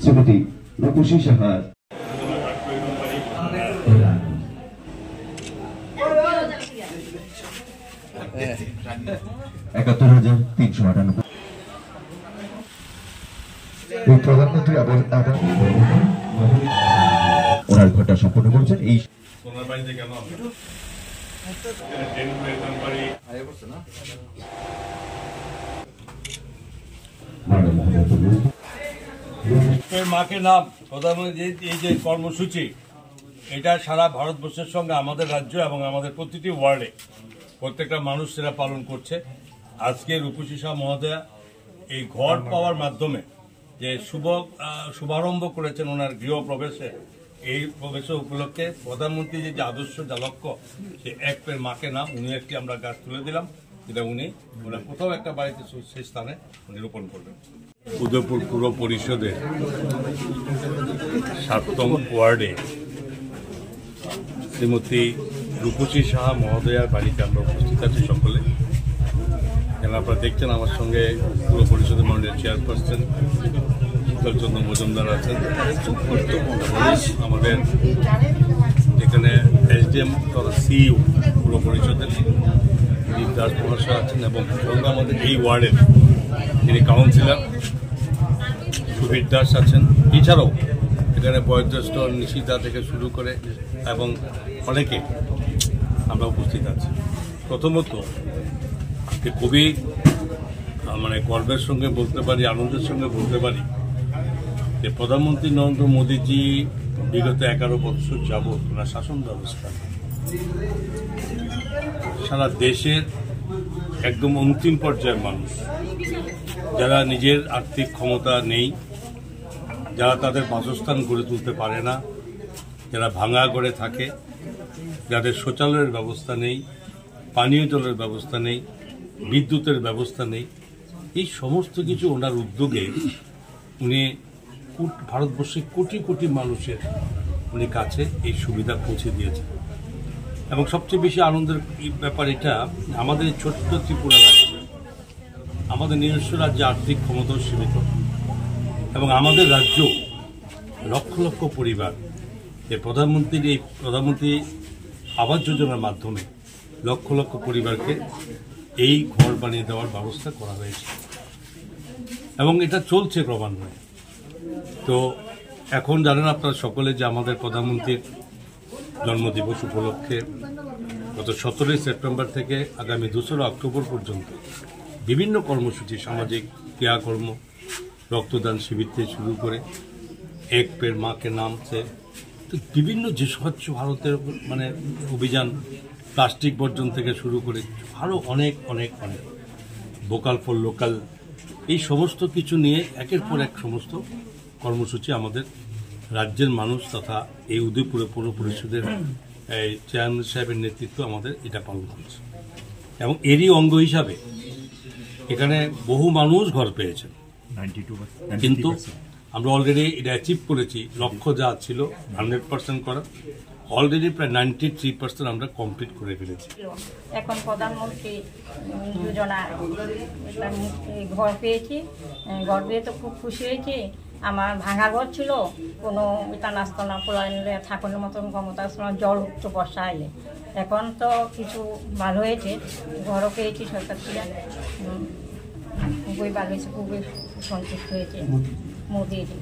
শ্রীমতী রূপসী সাহা। ৭১,৩৯৮। প্রধানমন্ত্রী ওনার ঘটনা সম্পন্ন করেছেন। এই মাকে নাম প্রধানমন্ত্রী এই যে কর্মসূচি, এটা সারা ভারতবর্ষের সঙ্গে আমাদের রাজ্য এবং আমাদের প্রতিটি ওয়ার্ডে প্রত্যেকটা মানুষ সেটা পালন করছে। আজকে রূপসী সাহা মহোদয়া এই ঘর পাওয়ার মাধ্যমে যে শুভারম্ভ করেছেন ওনার গৃহ প্রবেশে, এই প্রবেশের উপলক্ষে প্রধানমন্ত্রীর যে আদর্শ যা লক্ষ্য, সে এক পের মাকে নাম উনি একটি আমরা গাছ তুলে দিলাম, যেটা উনি কোথাও একটা বাড়িতে সেই স্থানে উনি রোপণ করবেন। উদয়পুর পুর পরিষদের ৭ম ওয়ার্ডে শ্রীমতী রূপসী সাহা মহোদয়ার বাড়িতে আমরা উপস্থিত আছি সকলে। কেন আপনারা দেখছেন আমার সঙ্গে পুর পরিষদের মাননীয় চেয়ারপারসন শীতলচন্দ্র মজুমদার আছেন, আমাদের এখানে এসডিএম তথা সিইও পুর পরিষদের দিলীপ দাস মহাশয় আছেন, এবং সঙ্গে আমাদের এই ওয়ার্ডের যিনি কাউন্সিলর সুবীর দাস আছেন। এছাড়াও এখানে বয়োজ্যেষ্ঠ নিশিতা থেকে শুরু করে এবং অনেকে আমরা উপস্থিত আছি। প্রথমত আজকে খুবই গর্বের সঙ্গে বলতে পারি, আনন্দের সঙ্গে বলতে পারি যে প্রধানমন্ত্রী নরেন্দ্র মোদীজি বিগত 11 বছর যাবৎ ওনার শাসন ব্যবস্থা সারা দেশের একদম অন্তিম পর্যায়ের মানুষ, যারা নিজের আর্থিক ক্ষমতা নেই, যারা তাদের বাসস্থান গড়ে তুলতে পারে না, যারা ভাঙা গড়ে থাকে, যাদের শৌচালয়ের ব্যবস্থা নেই, পানীয় জলের ব্যবস্থা নেই, বিদ্যুতের ব্যবস্থা নেই, এই সমস্ত কিছু ওনার উদ্যোগে উনি ভারতবর্ষের কোটি কোটি মানুষের উনি কাছে এই সুবিধা পৌঁছে দিয়েছেন। এবং সবচেয়ে বেশি আনন্দের ব্যাপার এটা, আমাদের ছোট্ট ত্রিপুরা রাজ্যে, আমাদের নিজস্ব রাজ্যে আর্থিক ক্ষমতাও সীমিত, এবং আমাদের রাজ্য লক্ষ লক্ষ পরিবার এই প্রধানমন্ত্রী আবাস যোজনার মাধ্যমে লক্ষ লক্ষ পরিবারকে এই ঘর বানিয়ে দেওয়ার ব্যবস্থা করা হয়েছে, এবং এটা চলছে ক্রমান্বয়ে। তো এখন জানেন আপনারা সকলে যে আমাদের প্রধানমন্ত্রীর জন্মদিবস উপলক্ষে গত 17 সেপ্টেম্বর থেকে আগামী 2 অক্টোবর পর্যন্ত বিভিন্ন কর্মসূচি, সামাজিক ক্রিয়াকর্ম, রক্তদান শিবির থেকে শুরু করে এক পের মাকে নামছে, তো বিভিন্ন যে স্বচ্ছ ভারতের অভিযান, প্লাস্টিক বর্জন থেকে শুরু করে আরও অনেক অনেক অনেক ভোকাল ফর লোকাল, এই সমস্ত কিছু নিয়ে একের পর এক সমস্ত কর্মসূচি আমাদের রাজ্যের মানুষ তথা এই উদয়পুর পৌর পরিষদের চেয়ারম্যান সাহেবের নেতৃত্ব আমাদের এটা পালন করছে। এবং এরই অঙ্গ হিসাবে এখানে বহু মানুষ ঘর পেয়েছেন, কিন্তু আমরা অলরেডি এটা অ্যাচিভ করেছি। লক্ষ্য যা ছিল 100% করা, অলরেডি প্রায় 93% আমরা কমপ্লিট করে ফেলেছি। এখন প্রধানমন্ত্রী যোজনা ঘর পেয়েছি, ঘর পেয়ে তো খুব খুশি হয়েছি। আমার ভাঙা ঘর ছিল, কোনো এটা নাস্তা না পোলাইলে থাকানোর মতন ক্ষমতা ছিল, জল উঠতো বর্ষা এলে। এখন তো কিছু ভালো হয়েছে, ঘরও পেয়েছি সরকার থেকে, খুবই ভালো হয়েছে, খুবই সন্তুষ্ট হয়েছে মোদিজি।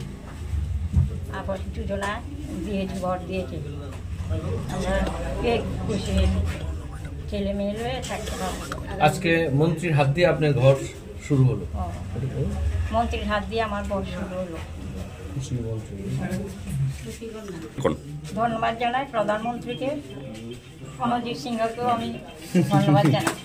আবার যোজনা দিয়েছে, ঘর দিয়েছে, আমরা খুশি হয়েছি, ছেলে মেয়ে থাকতে পারবো। আজকে মন্ত্রীর হাত দিয়ে আপনার ঘর শুরু হলো? মন্ত্রীর হাত দিয়ে আমার ঘর শুরু হলো। ধন্যবাদ জানাই প্রধানমন্ত্রীকে, অমরজিৎ সিংহকেও আমি ধন্যবাদ জানাই।